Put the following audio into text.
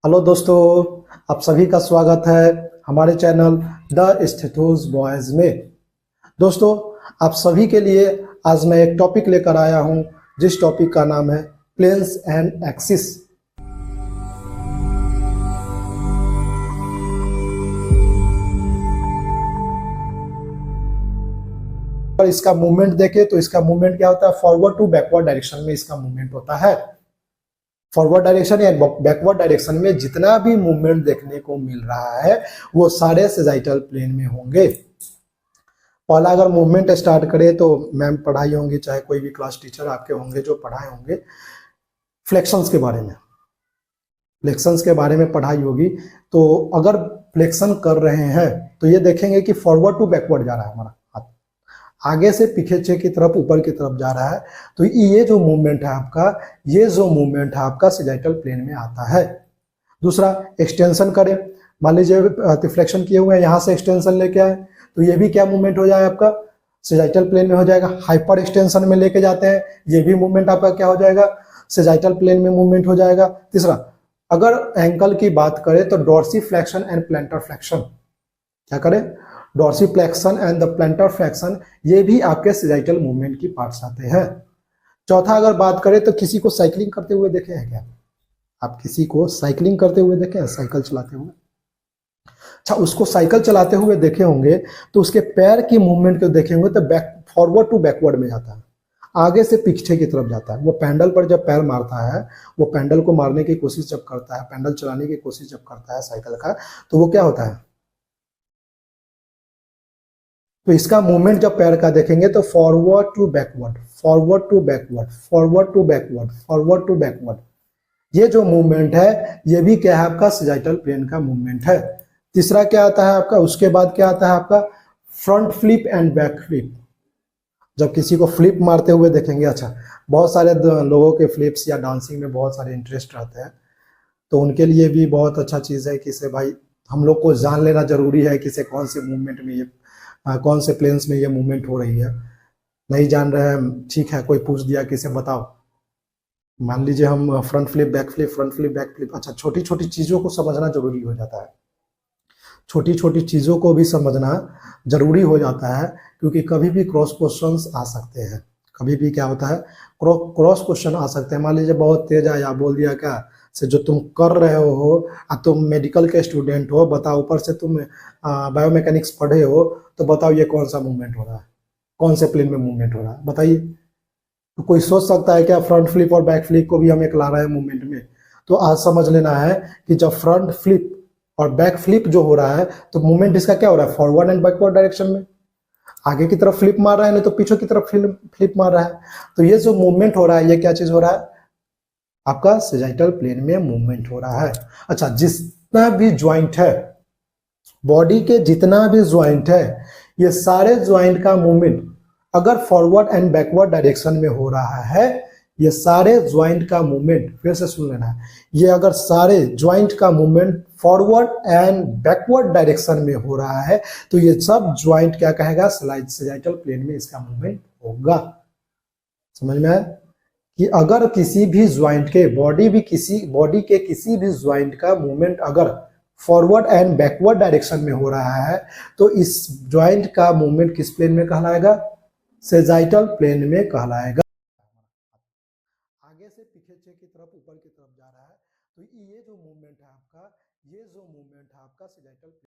Hello दोस्तों, आप सभी का स्वागत है हमारे चैनल द स्टेथोस बॉयज में। दोस्तों, आप सभी के लिए आज मैं एक टॉपिक लेकर आया हूं, जिस टॉपिक का नाम है प्लेन्स एंड एक्सिस। और इसका मूवमेंट देखें तो इसका मूवमेंट क्या होता है, फॉरवर्ड टू बैकवर्ड डायरेक्शन में इसका मूवमेंट होता है। फॉरवर्ड डायरेक्शन या बैकवर्ड डायरेक्शन में जितना भी मूवमेंट देखने को मिल रहा है वो सारे सेजाइटल प्लेन में होंगे। पहला अगर मूवमेंट स्टार्ट करें तो मैम पढ़ाई होंगी, चाहे कोई भी क्लास टीचर आपके होंगे जो पढ़ाए होंगे, फ्लेक्शंस के बारे में। फ्लेक्शंस के बारे में पढ़ाई होगी। तो अगर फ्लेक्शन कर रहे हैं तो ये देखेंगे कि फॉरवर्ड टू बैकवर्ड जा रहा है हमारा हाथ, आगे से पीछे की तरफ ऊपर की तरफ जा रहा है। तो ये जो मूवमेंट है आपका, ये जो मूवमेंट है आपका सेजाइटल प्लेन में आता है। दूसरा, एक्सटेंशन करें, मान लीजिए रिफ्लेक्शन किए हुए हैं, यहाँ से एक्सटेंशन लेके आए तो ये भी क्या मूवमेंट हो जाए आपका, सेजाइटल प्लेन में हो जाएगा। हाइपर एक्सटेंशन में लेके जाते हैं, ये भी मूवमेंट आपका क्या हो जाएगा, सेजाइटल प्लेन में मूवमेंट हो जाएगा। तीसरा, अगर एंकल की बात करें तो डॉर्सीफ्लेक्शन एंड प्लैंटर फ्लेक्शन, क्या करें, डॉर्सीफ्लेक्शन एंड द प्लैंटर फ्लेक्शन, ये भी आपके सेजाइटल मूवमेंट की पार्ट्स आते हैं। चौथा, अगर बात करें तो किसी को साइकिलिंग करते हुए देखे हैं क्या आप, किसी को साइकिलिंग करते हुए देखे हैं, साइकिल चलाते हुए? अच्छा, उसको साइकिल चलाते हुए देखे होंगे तो उसके पैर की मूवमेंट को देखे होंगे तो बैक फॉरवर्ड टू बैकवर्ड में जाता है, आगे से पीछे की तरफ जाता है। वो पैडल पर जब पैर मारता है, वो पैडल को मारने की कोशिश जब करता है, पैडल चलाने की कोशिश जब करता है साइकिल का, तो वो क्या होता है, तो इसका मूवमेंट जब पैर का देखेंगे तो forward to backward, forward to backward, forward to backward, forward to backward. ये जो मूवमेंट है ये भी क्या है आपका, सेजाइटल प्लेन का मूवमेंट है। तीसरा क्या आता है आपका, उसके बाद क्या आता है आपका, front flip and back flip. जब किसी को फ्लिप मारते हुए देखेंगे, अच्छा बहुत सारे लोगों के फ्लिप्स या डांसिंग में बहुत सारे इंटरेस्ट रहते हैं, तो उनके लिए भी बहुत अच्छा चीज़ है कि से भाई हम लोग को जान लेना जरूरी है कि से कौन से मूवमेंट में ये कौन से प्लेन्स में ये मूवमेंट हो रही है। नहीं जान रहे हैं, ठीक है, कोई पूछ दिया कि से बताओ, मान लीजिए हम front flip back flip, front flip back flip, अच्छा छोटी छोटी चीज़ों को समझना जरूरी हो जाता है, छोटी छोटी चीज़ों को भी समझना जरूरी हो जाता है, क्योंकि कभी भी क्रॉस क्वेश्चंस आ सकते हैं। कभी भी क्या होता है, क्रॉस क्वेश्चन आ सकते हैं। मान लीजिए बहुत तेज आया, बोल दिया क्या से जो तुम कर रहे हो, तुम मेडिकल के स्टूडेंट हो, बताओ, ऊपर से तुम बायोमैकेनिक्स पढ़े हो, तो बताओ ये कौन सा मूवमेंट हो रहा है, कौन से प्लेन में मूवमेंट हो रहा है, बताइए। तो कोई सोच सकता है क्या फ्रंट फ्लिप और बैक फ्लिप को भी हम एक ला रहे हैं मूवमेंट में? तो आज समझ लेना है कि जब फ्रंट फ्लिप और बैक फ्लिप जो हो रहा है तो मूवमेंट इसका क्या हो रहा है, फॉरवर्ड एंड बैकवर्ड डायरेक्शन में। आगे की तरफ फ्लिप मार रहा है, नहीं तो पीछे की तरफ फ्लिप मार रहा है। तो ये जो मूवमेंट हो रहा है ये क्या चीज हो रहा है, आपका सेजाइटल प्लेन में मूवमेंट हो रहा है। अच्छा, जितना भी ज्वाइंट है, बॉडी के जितना भी ज्वाइंट है, ये सारे ज्वाइंट का मूवमेंट अगर फॉरवर्ड एंड बैकवर्ड डायरेक्शन में हो रहा है, ये सारे ज्वाइंट का मूवमेंट, फिर से सुन लेना है, ये अगर सारे ज्वाइंट का movement forward and backward direction में हो रहा है तो ये सब ज्वाइंट क्या कहेगा, सेजाइटल प्लेन में इसका मूवमेंट होगा। समझ में आया कि अगर किसी भी ज्वाइंट के बॉडी के किसी भी ज्वाइंट का मूवमेंट अगर फॉरवर्ड एंड बैकवर्ड डायरेक्शन में हो रहा है तो इस ज्वाइंट का मूवमेंट किस प्लेन में कहलाएगा, सेजाइटल प्लेन में कहलाएगा। आगे से पीछे की तरफ ऊपर की तरफ जा रहा है, तो ये जो मूवमेंट है आपका, ये जो मूवमेंट है आपका सेजाइटल